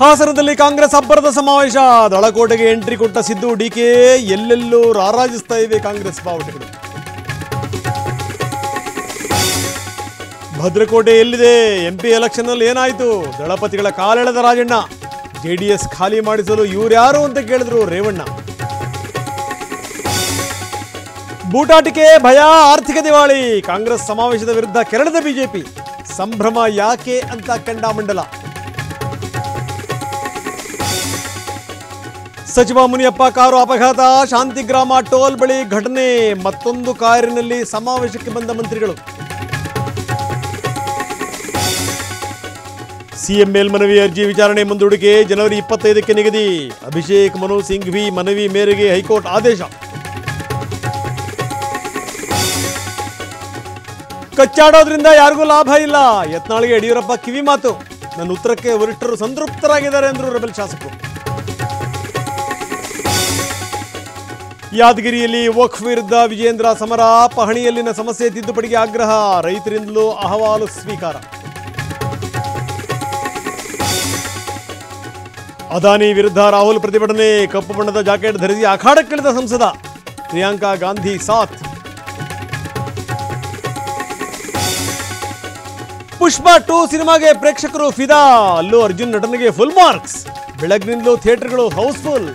ಹಾಸನದಲ್ಲಿ ಕಾಂಗ್ರೆಸ್ ಅಬ್ಬರದ ಸಮಾವೇಶ. ದಳಕೋಟೆಗೆ ಎಂಟ್ರಿ ಕೊಟ್ಟ ಸಿದ್ದು ಡಿಕೆ. ಎಲ್ಲೆಲ್ಲೂ ರಾರಾಜಿಸ್ತಾ ಇವೆ ಕಾಂಗ್ರೆಸ್ ಬಾವುಟಗಳು. ಭದ್ರಕೋಟೆ ಎಲ್ಲಿದೆ? ಎಂಪಿ ಎಲೆಕ್ಷನ್ ನಲ್ಲಿ ಏನಾಯಿತು? ದಳಪತಿಗಳ ಕಾಲೆಳೆದ ರಾಜಣ್ಣ. ಜೆಡಿಎಸ್ ಖಾಲಿ ಮಾಡಿಸಲು ಇವ್ರ್ಯಾರು ಅಂತ ಕೇಳಿದ್ರು ರೇವಣ್ಣ. ಬೂಟಾಟಿಕೆ, ಭಯ, ಆರ್ಥಿಕ ದಿವಾಳಿ. ಕಾಂಗ್ರೆಸ್ ಸಮಾವೇಶದ ವಿರುದ್ಧ ಕೆರಳಿದ ಬಿಜೆಪಿ. ಸಂಭ್ರಮ ಯಾಕೆ ಅಂತ ಕೆಂಡಾಮಂಡಲ. ಸಚಿವ ಮುನಿಯಪ್ಪ ಕಾರು ಅಪಘಾತ. ಶಾಂತಿಗ್ರಾಮ ಟೋಲ್ ಬಳಿ ಘಟನೆ. ಮತ್ತೊಂದು ಕಾರಿನಲ್ಲಿ ಸಮಾವೇಶಕ್ಕೆ ಬಂದ ಮಂತ್ರಿಗಳು. ಸಿಎಂ ಮೇಲ್ಮನವಿ ಅರ್ಜಿ ವಿಚಾರಣೆ ಮುಂದೂಡಿಕೆ. ಜನವರಿ 25ಕ್ಕೆ ನಿಗದಿ. ಅಭಿಷೇಕ್ ಮನು ಸಿಂಘ್ವಿ ಮನವಿ ಮೇರೆಗೆ ಹೈಕೋರ್ಟ್ ಆದೇಶ. ಕಚ್ಚಾಡೋದ್ರಿಂದ ಯಾರಿಗೂ ಲಾಭ ಇಲ್ಲ. ಯತ್ನಾಳ್ಗೆ ಯಡಿಯೂರಪ್ಪ ಕಿವಿ ಮಾತು. ನನ್ನ ಉತ್ತರಕ್ಕೆ ವರಿಷ್ಠರು ಸಂತೃಪ್ತರಾಗಿದ್ದಾರೆ ಎಂದರು ರೆಬೆಲ್ ಶಾಸಕರು. ಯಾದಗಿರಿಯಲ್ಲಿ ವಕ್ಫ್ ವಿರುದ್ಧ ವಿಜೇಂದ್ರ ಸಮರ. ಪಹಣಿಯಲ್ಲಿನ ಸಮಸ್ಯೆ ತಿದ್ದುಪಡಿಗೆ ಆಗ್ರಹ. ರೈತರಿಂದಲೂ ಅಹವಾಲು ಸ್ವೀಕಾರ. ಅದಾನಿ ವಿರುದ್ಧ ರಾಹುಲ್ ಪ್ರತಿಭಟನೆ. ಕಪ್ಪು ಬಣ್ಣದ ಜಾಕೆಟ್ ಧರಿಸಿ ಅಖಾಡಕ್ಕಿಳಿದ ಸಂಸದ. ಪ್ರಿಯಾಂಕಾ ಗಾಂಧಿ ಸಾಥ್. ಪುಷ್ಪ 2 ಸಿನಿಮಾಗೆ ಪ್ರೇಕ್ಷಕರು ಫಿದಾ. ಅಲ್ಲೂ ಅರ್ಜುನ್ ನಟನೆಗೆ ಫುಲ್ ಮಾರ್ಕ್ಸ್. ಬೆಳಗ್ಗಿನಿಂದಲೂ ಥಿಯೇಟರ್ಗಳು ಹೌಸ್ಫುಲ್.